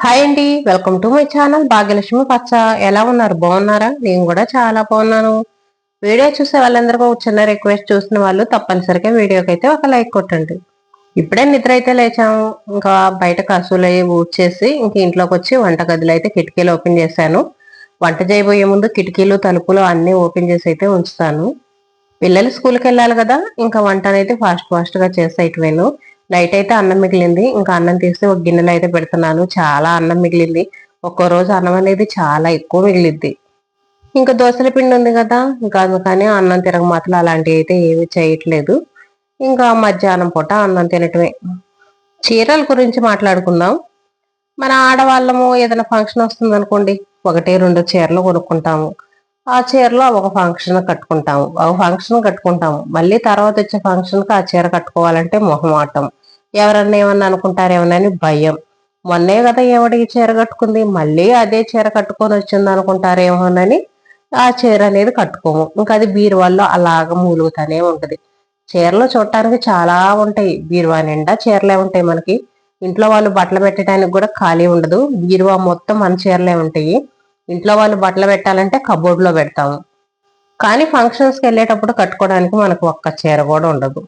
Hi అండి, welcome to my channel Bhagyalakshmi పచ్చ. ఎలా ఉన్నారు? బాగున్నారా? నేను కూడా చాలా బాగున్నాను. వీడియో చూసే వాళ్ళందరికీ ఒక చిన్న రిక్వెస్ట్, చూసిన వాళ్ళు తప్పనిసరిగా వీడియోకి అయితే ఒక లైక్ కొట్టండి. ఇప్పుడే నిద్ర అయితే లేచాము. ఇంకా బయట కసులు అవి ఊడ్చేసి ఇంక ఇంట్లోకి వచ్చి వంటగదిలో అయితే కిటికీలు ఓపెన్ చేశాను. వంట చేయబోయే ముందు కిటికీలు తలుపులు అన్ని ఓపెన్ చేసి అయితే ఉంచుతాను. పిల్లలు స్కూల్కి వెళ్ళాలి కదా, ఇంకా వంట అనేది ఫాస్ట్ గా చేసేయటమేను. నైట్ అయితే అన్నం మిగిలింది, ఇంకా అన్నం తీసి ఒక గిన్నెలో అయితే పెడుతున్నాను. చాలా అన్నం మిగిలింది. ఒక్కో రోజు అన్నం అనేది చాలా ఎక్కువ మిగిలిద్ది. ఇంకా దోశల పిండి ఉంది కదా, ఇంకా అందుకని అన్నం తిరగమాతలు అలాంటివి అయితే ఏమి చేయట్లేదు. ఇంకా మధ్యాహ్నం పూట అన్నం తినటమే. చీరల గురించి మాట్లాడుకుందాం. మన ఆడవాళ్ళము ఏదైనా ఫంక్షన్ వస్తుంది అనుకోండి, ఒకటి రెండు చీరలు కొనుక్కుంటాము. ఆ చీరలో ఒక ఫంక్షన్ కట్టుకుంటాము, ఒక ఫంక్షన్ కట్టుకుంటాము. మళ్ళీ తర్వాత వచ్చే ఫంక్షన్ కి ఆ చీర కట్టుకోవాలంటే మొహమాటం. ఎవరన్నా ఏమన్నా అనుకుంటారేమోనని భయం. మొన్నే కదా ఎవడికి చీర కట్టుకుంది, మళ్ళీ అదే చీర కట్టుకొని వచ్చింది అనుకుంటారేమోనని ఆ చీర అనేది కట్టుకోము. ఇంకా అది బీరువాల్లో అలాగ మూలుగుతానే ఉంటది. చీరలు చూడటానికి చాలా ఉంటాయి, బీరువా నిండా చీరలే ఉంటాయి మనకి. ఇంట్లో వాళ్ళు బట్టలు పెట్టడానికి కూడా ఖాళీ ఉండదు, బీరువా మొత్తం మన చీరలే ఉంటాయి. ఇంట్లో వాళ్ళు బట్టలు పెట్టాలంటే కబోర్డ్ లో పెడతాము. కానీ ఫంక్షన్స్ కి వెళ్ళేటప్పుడు కట్టుకోవడానికి మనకు ఒక్క చీర కూడా ఉండదు.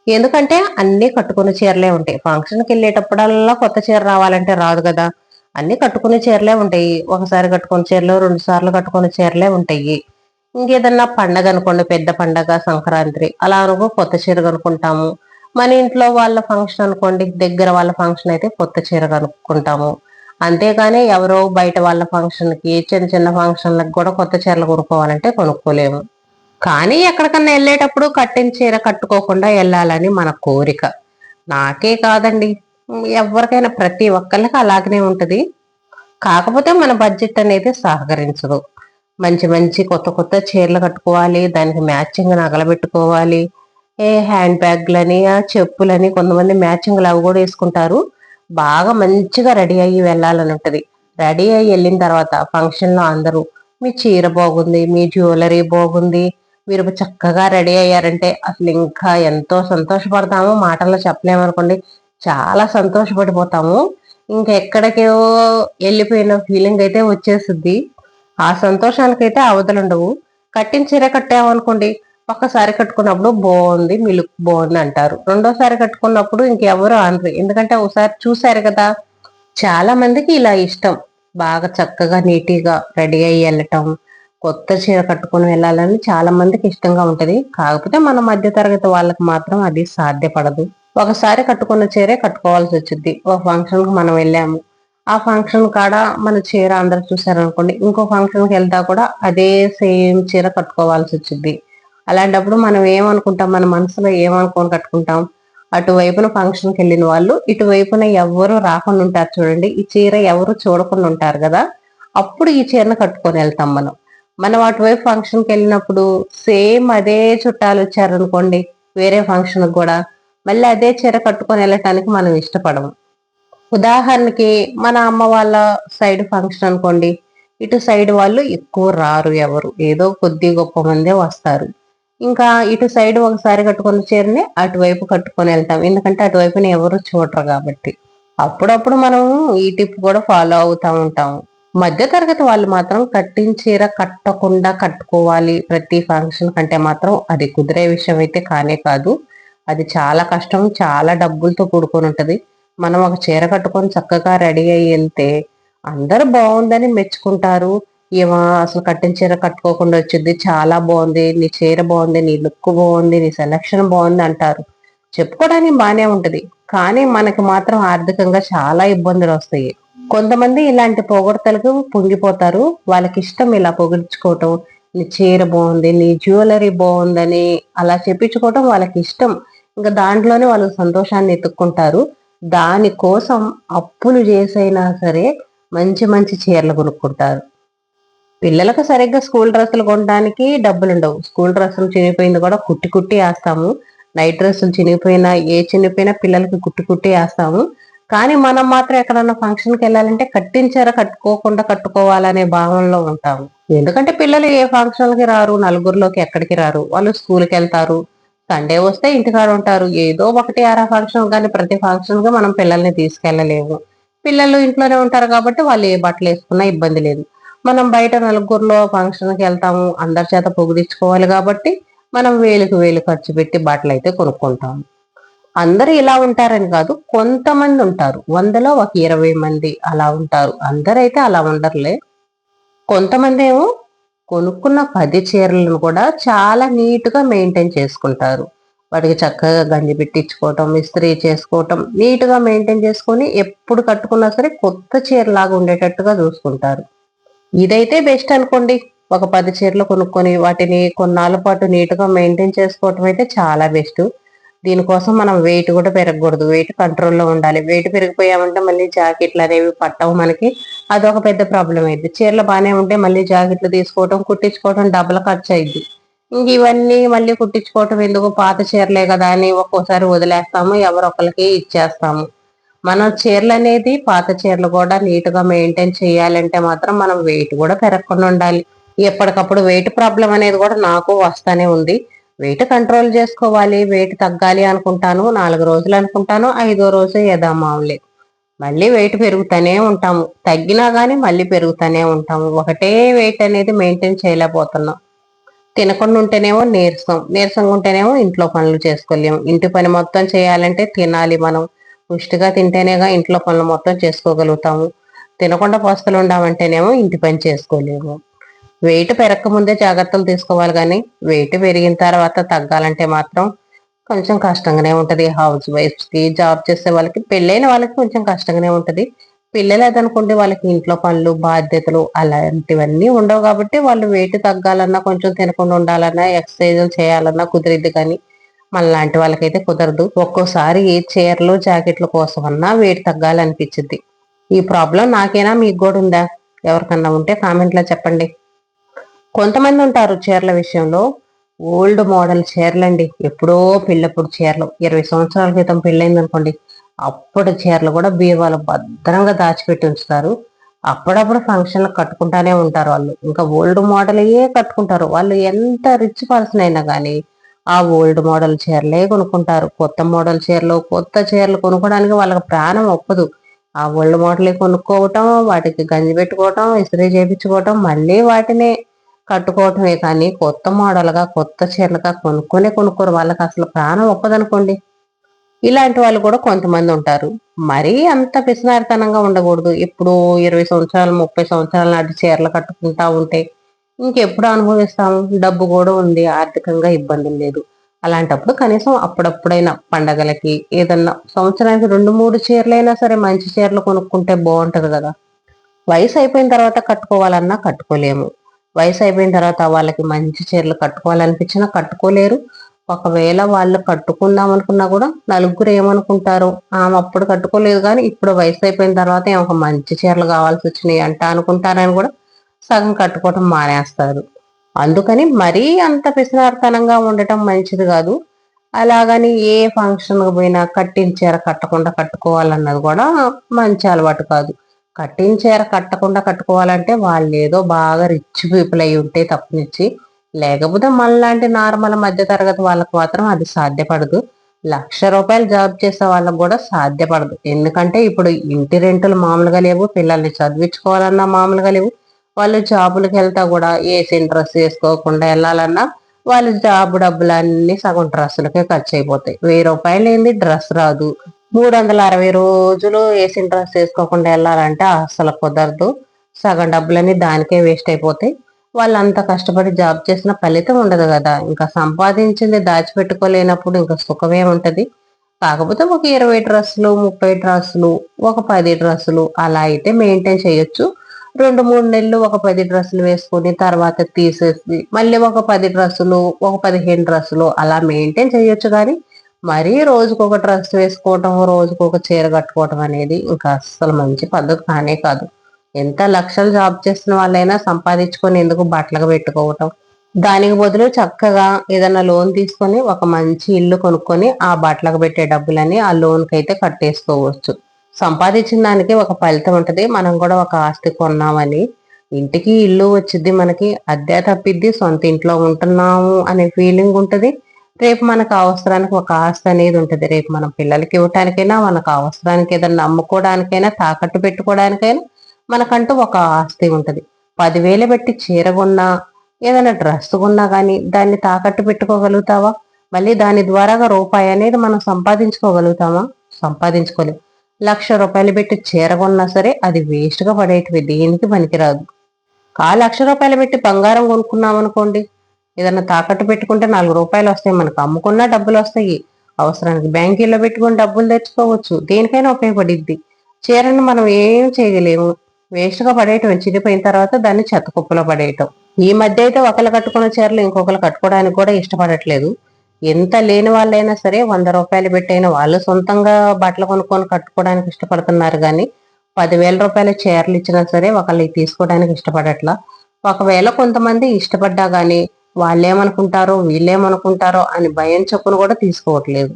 ఎందుకంటే అన్ని కట్టుకునే చీరలే ఉంటాయి. ఫంక్షన్కి వెళ్ళేటప్పుడల్లా కొత్త చీర రావాలంటే రాదు కదా. అన్ని కట్టుకునే చీరలే ఉంటాయి. ఒకసారి కట్టుకునే చీరలు, 2 సార్లు కట్టుకునే చీరలే ఉంటాయి. ఇంకేదన్నా పండగ అనుకోండి, పెద్ద పండగ సంక్రాంతి అలా అనుకో కొత్త చీర కనుక్కుంటాము. మన ఇంట్లో వాళ్ళ ఫంక్షన్ అనుకోండి, దగ్గర వాళ్ళ ఫంక్షన్ అయితే కొత్త చీర కనుక్కుంటాము. అంతేగాని ఎవరో బయట వాళ్ళ ఫంక్షన్ కి, చిన్న చిన్న ఫంక్షన్లకు కూడా కొత్త చీరలు కొనుక్కోవాలంటే కొనుక్కోలేము. కానీ ఎక్కడికన్నా వెళ్ళేటప్పుడు కట్టిన చీర కట్టుకోకుండా వెళ్ళాలని మన కోరిక. నాకే కాదండి, ఎవరికైనా ప్రతి ఒక్కళ్ళకి అలాగనే ఉంటది. కాకపోతే మన బడ్జెట్ అనేది సహకరించదు. మంచి మంచి కొత్త కొత్త చీరలు కట్టుకోవాలి, దానికి మ్యాచింగ్ నగలు పెట్టుకోవాలి. హ్యాండ్ బ్యాగ్లని, చెప్పులని, కొంతమంది మ్యాచింగ్లు అవి కూడా వేసుకుంటారు. బాగా మంచిగా రెడీ అయ్యి వెళ్ళాలని ఉంటది. రెడీ అయ్యి వెళ్ళిన తర్వాత ఫంక్షన్ లో అందరూ మీ చీర బాగుంది, మీ జ్యువెలరీ బాగుంది, మీరు చక్కగా రెడీ అయ్యారంటే అసలు ఇంకా ఎంతో సంతోషపడతాము. మాటల్లో చెప్పలేమనుకోండి, చాలా సంతోషపడిపోతాము. ఇంకా ఎక్కడికో వెళ్ళిపోయిన ఫీలింగ్ అయితే వచ్చేస్తుంది. ఆ సంతోషానికైతే అవధులుండవు. కట్టిన చీర కట్టామనుకోండి, ఒక్కసారి కట్టుకున్నప్పుడు బాగుంది, మీ లుక్ బాగుంది అంటారు. రెండోసారి కట్టుకున్నప్పుడు ఇంకెవరు అనరు, ఎందుకంటే ఒకసారి చూసారు కదా. చాలా మందికి ఇలా ఇష్టం, బాగా చక్కగా నీటిగా రెడీ అయ్యి వెళ్ళటం, కొత్త చీర కట్టుకుని వెళ్ళాలని చాలా మందికి ఇష్టంగా ఉంటది. కాకపోతే మన మధ్య తరగతి వాళ్ళకి మాత్రం అది సాధ్యపడదు. ఒకసారి కట్టుకున్న చీరే కట్టుకోవాల్సి వచ్చింది. ఒక ఫంక్షన్ కి మనం వెళ్ళాము, ఆ ఫంక్షన్ కాడ మన చీర అందరు చూసారనుకోండి, ఇంకో ఫంక్షన్ కి వెళ్తా కూడా అదే సేమ్ చీర కట్టుకోవాల్సి వచ్చింది. అలాంటప్పుడు మనం ఏమనుకుంటాం, మన మనసులో ఏమనుకొని కట్టుకుంటాం? అటువైపున ఫంక్షన్కి వెళ్ళిన వాళ్ళు ఇటువైపున ఎవరు రాకుండా ఉంటారు చూడండి, ఈ చీర ఎవరు చూడకుండా ఉంటారు కదా, అప్పుడు ఈ చీరను కట్టుకొని వెళ్తాం మనం. మనం అటువైపు ఫంక్షన్కి వెళ్ళినప్పుడు సేమ్ అదే చుట్టాలు వచ్చారనుకోండి వేరే ఫంక్షన్ కూడా, మళ్ళీ అదే చీర కట్టుకొని వెళ్ళటానికి మనం ఇష్టపడము. ఉదాహరణకి మన అమ్మ వాళ్ళ సైడ్ ఫంక్షన్ అనుకోండి, ఇటు సైడ్ వాళ్ళు ఎక్కువ రారు, ఎవరు ఏదో కొద్ది గొప్ప మందే వస్తారు. ఇంకా ఇటు సైడ్ ఒకసారి కట్టుకున్న చీరని అటువైపు కట్టుకొని వెళ్తాం, ఎందుకంటే అటువైపుని ఎవరు చూడరు కాబట్టి. అప్పుడప్పుడు మనం ఈ టిప్ కూడా ఫాలో అవుతా ఉంటాము. మధ్య తరగతి వాళ్ళు మాత్రం కట్టిన చీర కట్టకుండా కట్టుకోవాలి ప్రతి ఫంక్షన్ కంటే మాత్రం అది కుదిరే విషయం అయితే కానే కాదు. అది చాలా కష్టం, చాలా డబ్బులతో కూడుకొని ఉంటది. మనం ఒక చీర కట్టుకొని చక్కగా రెడీ అయ్యి వెళ్తే అందరూ బాగుందని మెచ్చుకుంటారు. ఏమో అసలు కట్టిన చీర కట్టుకోకుండా వచ్చింది, చాలా బాగుంది, నీ చీర బాగుంది, నీ లుక్ బాగుంది, నీ సెలక్షన్ బాగుంది అంటారు. చెప్పుకోవడానికి బానే ఉంటది, కానీ మనకి మాత్రం ఆర్థికంగా చాలా ఇబ్బందులు వస్తాయి. కొంతమంది ఇలాంటి పొగడ్తలకు పొంగిపోతారు. వాళ్ళకి ఇష్టం ఇలా పొగిడించుకోవటం, నీ చీర బాగుంది, నీ జ్యువెలరీ బాగుందని అలా చెప్పించుకోవటం వాళ్ళకి ఇష్టం. ఇంకా దాంట్లోనే వాళ్ళు సంతోషాన్ని ఎత్తుక్కుంటారు. దానికోసం అప్పులు చేసైనా సరే మంచి మంచి చీరలు కొనుక్కుంటారు. పిల్లలకు సరిగ్గా స్కూల్ డ్రెస్సులు కొనడానికి డబ్బులు ఉండవు. స్కూల్ డ్రెస్సులు చినిగిపోయింది కూడా కుట్టి కుట్టి వేస్తాము. నైట్ డ్రెస్సులు చినిగిపోయినా, ఏ చినిగిపోయినా పిల్లలకి కుట్టి కుట్టి వేస్తాము. కానీ మనం మాత్రం ఎక్కడన్నా ఫంక్షన్కి వెళ్ళాలంటే కట్టించారా కట్టుకోకుండా కట్టుకోవాలనే భావనలో ఉంటాము. ఎందుకంటే పిల్లలు ఏ ఫంక్షన్కి రారు, నలుగురిలోకి ఎక్కడికి రారు, వాళ్ళు స్కూల్కి వెళ్తారు. సండే వస్తే ఇంటికాడ ఉంటారు. ఏదో ఒకటి ఆరా ఫంక్షన్, కానీ ప్రతి ఫంక్షన్ గా మనం పిల్లల్ని తీసుకెళ్ళలేము. పిల్లలు ఇంట్లోనే ఉంటారు కాబట్టి వాళ్ళు ఏ బట్టలు వేసుకున్నా ఇబ్బంది లేదు. మనం బయట నలుగురిలో ఫంక్షన్కి వెళ్తాము, అందరి చేత పొగిడించుకోవాలి కాబట్టి మనం వేలుకు వేలు ఖర్చు పెట్టి బట్టలు అయితే కొనుక్కుంటాము. అందరూ ఇలా ఉంటారని కాదు, కొంతమంది ఉంటారు. 100లో ఒక 20 మంది అలా ఉంటారు. అందరైతే అలా ఉండరులే. కొంతమంది ఏమో కొనుక్కున్న 10 చీరలను కూడా చాలా నీట్గా మెయింటైన్ చేసుకుంటారు. వాటికి చక్కగా గంజి పెట్టించుకోవటం, ఇస్త్రీ చేసుకోవటం, నీట్గా మెయింటైన్ చేసుకొని ఎప్పుడు కట్టుకున్నా సరే కొత్త చీరలాగా ఉండేటట్టుగా చూసుకుంటారు. ఇదైతే బెస్ట్ అనుకోండి. ఒక 10 చీరలు కొనుక్కొని వాటిని కొన్నాళ్ళ పాటు నీట్గా మెయింటైన్ చేసుకోవటం అయితే చాలా బెస్ట్. దీనికోసం మనం వెయిట్ కూడా పెరగకూడదు. వెయిట్ కంట్రోల్లో ఉండాలి. వెయిట్ పెరిగిపోయామంటే మళ్ళీ జాకెట్లు అనేవి పట్టవు మనకి. అదొక పెద్ద ప్రాబ్లం అయింది. చీరలు బాగానే ఉంటే మళ్ళీ జాకెట్లు తీసుకోవటం, కుట్టించుకోవటం డబ్బుల ఖర్చు అయింది. ఇంక ఇవన్నీ మళ్ళీ కుట్టించుకోవటం ఎందుకు, పాత చీరలే కదా అని ఒక్కోసారి వదిలేస్తాము, ఎవరొకరికి ఇచ్చేస్తాము. మన చీరలు అనేది, పాత చీరలు కూడా నీట్ గా మెయింటైన్ చేయాలంటే మాత్రం మనం వెయిట్ కూడా పెరగకుండా ఉండాలి. ఎప్పటికప్పుడు వెయిట్ ప్రాబ్లం అనేది కూడా నాకు వస్తానే ఉంది. వెయిట్ కంట్రోల్ చేసుకోవాలి, వెయిట్ తగ్గాలి అనుకుంటాను. 4 రోజులు అనుకుంటాను, 5వ రోజు మామూలే. మళ్ళీ వెయిట్ పెరుగుతూనే ఉంటాము. తగ్గినా గానీ మళ్ళీ పెరుగుతూనే ఉంటాము. ఒకటే వెయిట్ అనేది మెయింటైన్ చేయలేకపోతున్నాం. తినకుండా ఉంటేనేమో నీరసంగా ఉంటేనేమో ఇంట్లో పనులు చేసుకోలేము. ఇంటి పని మొత్తం చేయాలంటే తినాలి మనం. పుష్టిగా తింటేనేగా ఇంట్లో పనులు మొత్తం చేసుకోగలుగుతాము. తినకుండా పస్తులు ఉండామంటేనేమో ఇంటి పని చేసుకోలేము. వెయిట్ పెరగక ముందే జాగ్రత్తలు తీసుకోవాలి, కానీ వెయిట్ పెరిగిన తర్వాత తగ్గాలంటే మాత్రం కొంచెం కష్టంగానే ఉంటది. హౌస్ వైఫ్స్ కి, జాబ్ చేసే వాళ్ళకి, పెళ్ళైన వాళ్ళకి కొంచెం కష్టంగానే ఉంటది. పిల్లలు అదనుకోండి, వాళ్ళకి ఇంట్లో పనులు, బాధ్యతలు అలాంటివన్నీ ఉండవు కాబట్టి వాళ్ళు వెయిట్ తగ్గాలన్నా, కొంచెం తినకుండా ఉండాలన్నా, ఎక్సర్సైజులు చేయాలన్నా కుదిరిద్ది. కానీ మనలాంటి వాళ్ళకైతే కుదరదు. ఒక్కోసారి చీరలు జాకెట్ల కోసం అన్నా వెయిట్ తగ్గాలనిపించింది. ఈ ప్రాబ్లం నాకేనా, మీకు కూడా ఉందా? ఎవరికన్నా ఉంటే కామెంట్ లో చెప్పండి. కొంతమంది ఉంటారు చీరల విషయంలో ఓల్డ్ మోడల్ చీరలండి. ఎప్పుడో పెళ్ళప్పుడు చీరలు, 20 సంవత్సరాల క్రితం పెళ్ళైంది అనుకోండి, అప్పుడు చీరలు కూడా బీరువాలో భద్రంగా దాచిపెట్టి ఉంచుతారు. అప్పుడప్పుడు ఫంక్షన్లు కట్టుకుంటానే ఉంటారు వాళ్ళు. ఇంకా ఓల్డ్ మోడల్ కట్టుకుంటారు వాళ్ళు. ఎంత రిచ్ పర్సన్ అయినా కానీ ఆ ఓల్డ్ మోడల్ చీరలే కొనుక్కుంటారు. కొత్త చీరలు కొనుక్కోవడానికి వాళ్ళకి ప్రాణం ఒప్పదు. ఆ ఓల్డ్ మోడలే కొనుక్కోవటం, వాటికి గంజి పెట్టుకోవటం, ఇస్త్రీ చేయించుకోవటం, మళ్ళీ వాటినే కట్టుకోవటమే కానీ కొత్త మోడల్గా, కొత్త చీరలుగా కొనుక్కోరు. వాళ్ళకి అసలు ప్రాణం ఒప్పదనుకోండి. ఇలాంటి వాళ్ళు కూడా కొంతమంది ఉంటారు. మరీ అంత పిసినారితనంగా ఉండకూడదు. ఇప్పుడు 20 సంవత్సరాలు, 30 సంవత్సరాల నాటి చీరలు కట్టుకుంటా ఉంటే ఇంకెప్పుడు అనుభవిస్తాము? డబ్బు కూడా ఉంది, ఆర్థికంగా ఇబ్బంది లేదు. అలాంటప్పుడు కనీసం అప్పుడప్పుడైనా పండగలకి, ఏదన్నా సంవత్సరానికి 2-3 చీరలైనా సరే మంచి చీరలు కొనుక్కుంటే బాగుంటది కదా. వయసు అయిపోయిన తర్వాత కట్టుకోవాలన్నా కట్టుకోలేము. వయసు అయిపోయిన తర్వాత వాళ్ళకి మంచి చీరలు కట్టుకోవాలనిపించినా కట్టుకోలేరు. ఒకవేళ వాళ్ళు కట్టుకుందాం అనుకున్నా కూడా నలుగురు ఏమనుకుంటారు, ఆమె అప్పుడు కట్టుకోలేదు కానీ ఇప్పుడు వయసు అయిపోయిన తర్వాత ఒక మంచి చీరలు కావాల్సి వచ్చినాయి అంట అనుకుంటారని కూడా సగం కట్టుకోవటం మానేస్తారు. అందుకని మరీ అంత పిసినారితనంగా ఉండటం మంచిది కాదు. అలాగని ఏ ఫంక్షన్ పోయినా కట్టిన చీర కట్టకుండా కట్టుకోవాలన్నది కూడా మంచి అలవాటు కాదు. కట్టిన చీర కట్టకుండా కట్టుకోవాలంటే వాళ్ళు ఏదో బాగా రిచ్ పీపుల్ అయి ఉంటే తప్పనిచ్చి, లేకపోతే మనలాంటి నార్మల్ మధ్య తరగతి వాళ్ళకు మాత్రం అది సాధ్యపడదు. ₹1,00,000 జాబ్ చేసే వాళ్ళకు కూడా సాధ్యపడదు. ఎందుకంటే ఇప్పుడు ఇంటి రెంటులు మామూలుగా లేవు, పిల్లల్ని చదివించుకోవాలన్నా మామూలుగా లేవు. వాళ్ళు జాబులకు వెళ్తా కూడా ఏసీని డ్రెస్ వేసుకోకుండా వెళ్ళాలన్నా వాళ్ళ జాబ్ డబ్బులన్నీ సగం డ్రెస్సులకే ఖర్చు అయిపోతాయి. ₹1000 ఏంది డ్రెస్ రాదు. 360 రోజులు వేసిన డ్రెస్ వేసుకోకుండా వెళ్ళాలంటే అసలు కుదరదు. సగం డబ్బులన్నీ దానికే వేస్ట్ అయిపోతాయి. వాళ్ళు అంత కష్టపడి జాబ్ చేసిన ఫలితం ఉండదు కదా. ఇంకా సంపాదించింది దాచిపెట్టుకోలేనప్పుడు ఇంకా సుఖమేముంటది. కాకపోతే ఒక 20 డ్రెస్సులు, 30 డ్రెస్సులు, ఒక 10 డ్రెస్సులు అలా అయితే మెయింటైన్ చేయొచ్చు. 2-3 నెలలు ఒక 10 డ్రెస్సులు వేసుకుని తర్వాత తీసేసి మళ్ళీ ఒక 10 డ్రెస్సులు, ఒక 15 డ్రెస్సులు అలా మెయింటైన్ చేయొచ్చు. కానీ మరీ రోజుకొక డ్రెస్ వేసుకోవటం, రోజుకొక చీర కట్టుకోవటం అనేది ఇంకా అస్సలు మంచి పద్ధతి కానే కాదు. ఎంత లక్షలు జాబ్ చేస్తున్న వాళ్ళైనా సంపాదించుకొని ఎందుకు బట్టలకు పెట్టుకోవటం? దానికి బదులు చక్కగా ఏదైనా లోన్ తీసుకొని ఒక మంచి ఇల్లు కొనుక్కొని ఆ బట్టలకు పెట్టే డబ్బులని ఆ లోన్ కి అయితే కట్టేసుకోవచ్చు. సంపాదించిన దానికి ఒక ఫలితం ఉంటది. మనం కూడా ఒక ఆస్తి కొన్నామని, ఇంటికి ఇల్లు వచ్చిద్ది, మనకి అద్దె తప్పిద్ది, సొంత ఇంట్లో ఉంటున్నాము అనే ఫీలింగ్ ఉంటది. రేపు మనకు అవసరానికి ఒక ఆస్తి అనేది ఉంటుంది. రేపు మన పిల్లలకి ఇవ్వటానికైనా, మనకు అవసరానికి ఏదన్నా అమ్ముకోవడానికైనా, తాకట్టు పెట్టుకోవడానికైనా మనకంటూ ఒక ఆస్తి ఉంటుంది. 10,000 పెట్టి చీర కొన్నా, ఏదైనా డ్రెస్ కొన్నా కానీ దాన్ని తాకట్టు పెట్టుకోగలుగుతావా? మళ్ళీ దాని ద్వారాగా రూపాయి అనేది మనం సంపాదించుకోగలుగుతామా? సంపాదించుకోలేం. ₹1,00,000 పెట్టి చీర కొన్నా సరే అది వేస్ట్ గా పడేటివి, దేనికి పనికిరాదు. ₹1,00,000 పెట్టి బంగారం కొనుక్కున్నాం అనుకోండి, ఏదన్నా తాకట్టు పెట్టుకుంటే ₹4 వస్తాయి, మనకు అమ్ముకున్నా డబ్బులు వస్తాయి. అవసరానికి బ్యాంకీలో పెట్టుకుని డబ్బులు తెచ్చుకోవచ్చు, దేనికైనా ఉపయోగపడిద్ది. చీరను మనం ఏం చేయలేము, వేస్ట్ గా పడేయటం, చిరిపోయిన తర్వాత దాన్ని చెత్త కుప్పలో పడేయటం. ఈ మధ్య అయితే ఒకరు కట్టుకున్న చీరలు ఇంకొకరు కట్టుకోవడానికి కూడా ఇష్టపడట్లేదు. ఎంత లేని వాళ్ళైనా సరే ₹100 పెట్టైన వాళ్ళు సొంతంగా బట్టలు కొనుక్కొని కట్టుకోవడానికి ఇష్టపడుతున్నారు కానీ ₹10,000 చీరలు ఇచ్చినా సరే ఒకళ్ళు తీసుకోవడానికి ఇష్టపడట్లా. ఒకవేళ కొంతమంది ఇష్టపడ్డా గానీ వాళ్ళేమనుకుంటారో వీళ్ళేమనుకుంటారో అని భయం చొప్పున కూడా తీసుకోవట్లేదు.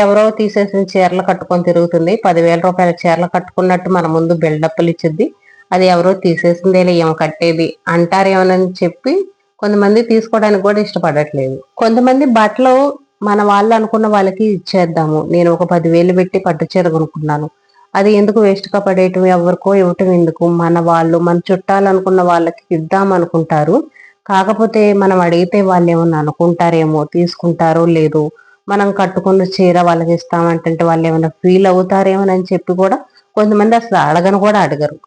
ఎవరో తీసేసిన చీరలు కట్టుకొని తిరుగుతుంది, ₹10,000 చీరలు కట్టుకున్నట్టు మన ముందు బిల్డప్లు ఇచ్చిద్ది, అది ఎవరో తీసేసిందేలే ఏమో కట్టేది అంటారేమోనని చెప్పి కొంతమంది తీసుకోవడానికి కూడా ఇష్టపడట్లేదు. కొంతమంది బట్టలు మన వాళ్ళు అనుకున్న వాళ్ళకి ఇచ్చేద్దాము, నేను ఒక 10,000 పెట్టి పట్టు చీర కొనుక్కున్నాను, అది ఎందుకు వేస్ట్ గా పడేయటం, ఎవరికో ఇవ్వటం ఎందుకు, మన వాళ్ళు మన చుట్టాలు అనుకున్న వాళ్ళకి ఇద్దాం అనుకుంటారు. కాకపోతే మనం అడిగితే వాళ్ళు ఏమన్నా అనుకుంటారేమో, తీసుకుంటారో లేదు, మనం కట్టుకున్న చీర వాళ్ళకి ఇస్తామంటే వాళ్ళు ఏమైనా ఫీల్ అవుతారేమోనని చెప్పి కూడా కొంతమంది అసలు అడగను కూడా అడగరు.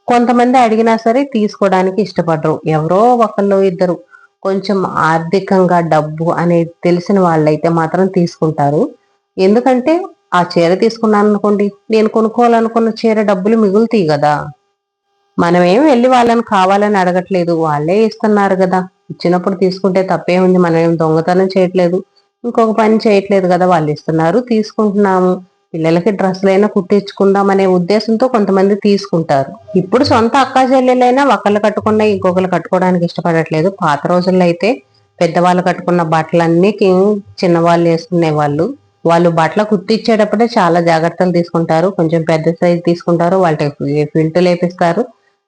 కొంతమంది అడిగినా సరే తీసుకోవడానికి ఇష్టపడరు. ఎవరో ఒకళ్ళు ఇద్దరు కొంచెం ఆర్థికంగా డబ్బు అనేది తెలిసిన వాళ్ళైతే మాత్రం తీసుకుంటారు. ఎందుకంటే ఆ చీర తీసుకున్నాను అనుకోండి, నేను కొనుక్కోవాలనుకున్న చీర డబ్బులు మిగులుతాయి కదా. మనమేం వెళ్ళి వాళ్ళని కావాలని అడగట్లేదు, వాళ్ళే ఇస్తున్నారు కదా, ఇచ్చినప్పుడు తీసుకుంటే తప్పేముంది, మనం ఏం దొంగతనం చేయట్లేదు, ఇంకొక పని చేయట్లేదు కదా, వాళ్ళు ఇస్తున్నారు తీసుకుంటున్నాము, పిల్లలకి డ్రెస్సులైనా కుట్టించుకుందాం అనే ఉద్దేశంతో కొంతమంది తీసుకుంటారు. ఇప్పుడు సొంత అక్కా చెల్లెలైనా ఒకళ్ళు కట్టుకున్న ఇంకొకరు కట్టుకోవడానికి ఇష్టపడట్లేదు. పాత రోజుల్లో అయితే పెద్దవాళ్ళు కట్టుకున్న బట్టలన్నీ చిన్నవాళ్ళు వేసుకునే వాళ్ళు బట్టలు కుట్టించేటప్పుడే చాలా జాగ్రత్తలు తీసుకుంటారు. కొంచెం పెద్ద సైజు తీసుకుంటారు, వాళ్ళకి ఫిల్టులు వేపిస్తారు,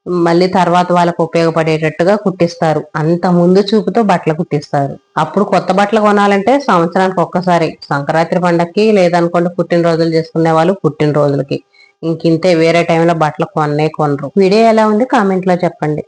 మళ్ళీ తర్వాత వాళ్ళకు ఉపయోగపడేటట్టుగా కుట్టిస్తారు. అంత ముందు చూపుతో బట్టలు కుట్టిస్తారు. అప్పుడు కొత్త బట్టలు కొనాలంటే సంవత్సరానికి ఒక్కసారి, సంక్రాంతి పండగకి లేదనుకోండి పుట్టినరోజులు చేసుకునే వాళ్ళు పుట్టినరోజులకి, ఇంకింతే, వేరే టైంలో బట్టలు కొనరు. వీడియో ఎలా ఉంది కామెంట్ లో చెప్పండి.